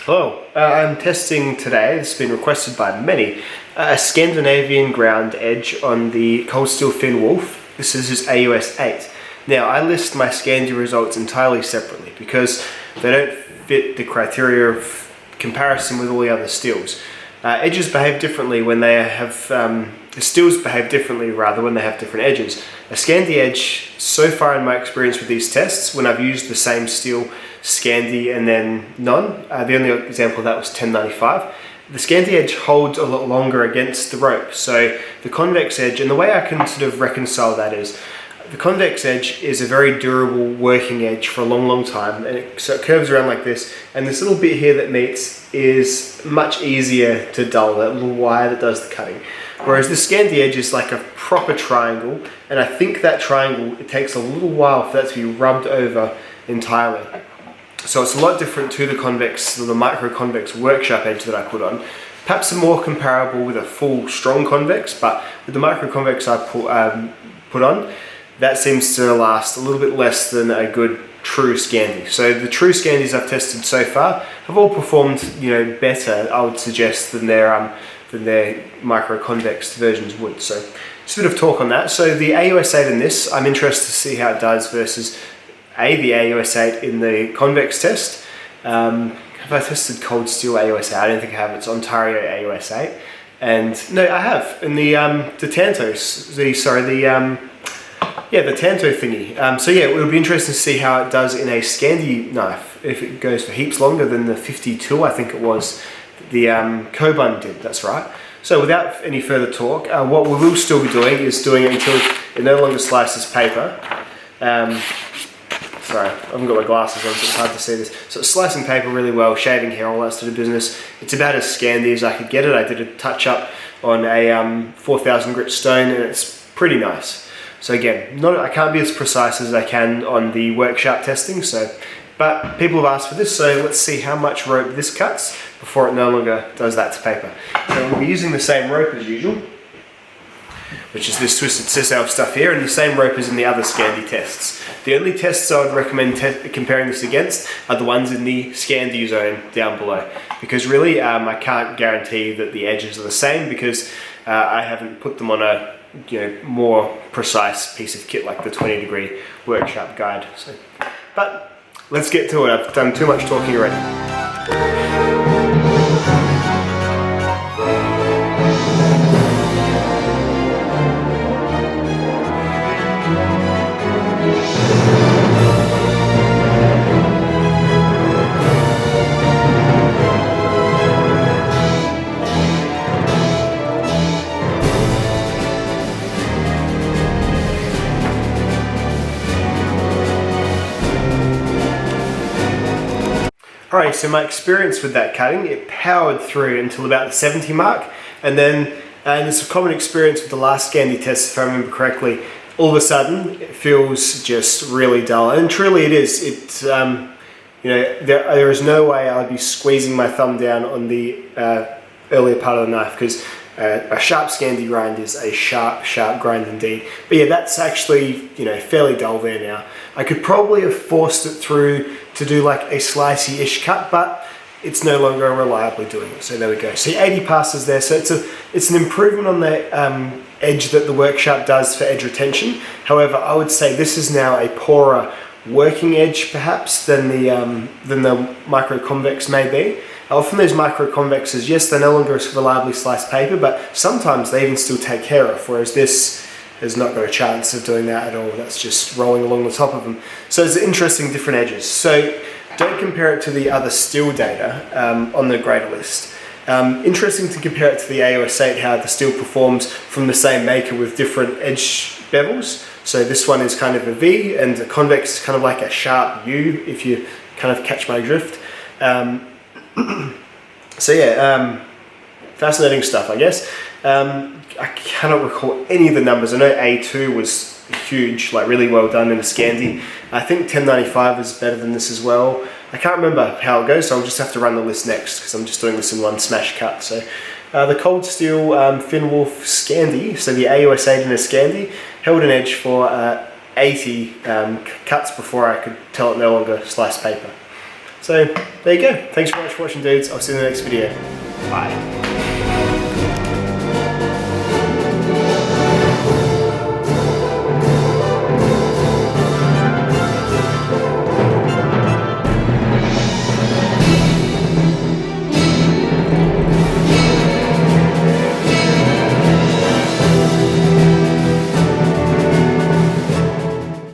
Hello, I'm testing today, this has been requested by many, a Scandinavian ground edge on the cold steel Finn Wolf. This is his AUS8. Now I list my Scandi results entirely separately because they don't fit the criteria of comparison with all the other steels. Edges behave differently when they have, the steels behave differently rather when they have different edges. A Scandi edge, so far in my experience with these tests, when I've used the same steel, Scandi and then none, the only example of that was 1095, the Scandi edge holds a lot longer against the rope. So the convex edge, and the way I can sort of reconcile that is, the convex edge is a very durable working edge for a long time, and so it curves around like this, and this little bit here that meets is much easier to dull, that little wire that does the cutting. Whereas the Scandi edge is like a proper triangle, and I think that triangle, it takes a little while for that to be rubbed over entirely. So it's a lot different to the convex, the micro convex workshop edge that I put on. Perhaps more comparable with a full strong convex, but with the micro convex I put on, that seems to last a little bit less than a good true Scandi. So the true Scandis I've tested so far have all performed, better, I would suggest, than their micro convex versions would. So just a bit of talk on that. So the AUS8 in this, I'm interested to see how it does versus the AUS8 in the convex test. Have I tested cold steel AUS8? I don't think I have. It's Ontario AUS8, and no, I have in the Tantos. The Tanto thingy. So yeah, it would be interesting to see how it does in a Scandi knife, if it goes for heaps longer than the 52, I think it was, the Kobun did, that's right. So without any further talk, what we will still be doing is doing it until it no longer slices paper. Sorry, I haven't got my glasses on, so it's hard to see this. So it's slicing paper really well, shaving hair, all that sort of business. It's about as Scandi as I could get it. I did a touch up on a 4000 grit stone, and it's pretty nice. So again, I can't be as precise as I can on the workshop testing, but people have asked for this, so let's see how much rope this cuts before it no longer does that to paper. So we'll be using the same rope as usual, which is this twisted sisal stuff here, and the same rope as in the other Scandi tests. The only tests I would recommend comparing this against are the ones in the Scandi zone down below, because really I can't guarantee that the edges are the same because I haven't put them on a more precise piece of kit like the 20-degree workshop guide. But let's get to it. I've done too much talking already. Alright, so my experience with that cutting, it powered through until about the 70 mark, and then, and it's a common experience with the last Scandi test, if I remember correctly, all of a sudden it feels just really dull, and truly it is. It's, there is no way I would be squeezing my thumb down on the earlier part of the knife, because a sharp Scandi grind is a sharp grind indeed. But yeah, that's actually, fairly dull there now. I could probably have forced it through to do like a slicey-ish cut, but it's no longer reliably doing it. So there we go. See, 80 passes there. So it's an improvement on the edge that the workshop does for edge retention. However, I would say this is now a poorer working edge perhaps than the micro convex may be. Often those micro convexes, yes, they're no longer reliably sliced paper, but sometimes they even still take care of, whereas this has not got a chance of doing that at all. That's just rolling along the top of them. So it's interesting different edges. So don't compare it to the other steel data on the grader list. Interesting to compare it to the AUS8, how the steel performs from the same maker with different edge bevels. So this one is kind of a V, and the convex is kind of like a sharp U, if you kind of catch my drift. So yeah, fascinating stuff, I guess. I cannot recall any of the numbers. I know A2 was huge, like really well done in a Scandi. I think 1095 is better than this as well. I can't remember how it goes, so I'll just have to run the list next because I'm just doing this in one smash cut. So the cold steel Finn Wolf Scandi, so the AUS8 in a Scandi, held an edge for 80 cuts before I could tell it no longer sliced paper. So there you go. Thanks very much for watching, dudes. I'll see you in the next video. Bye.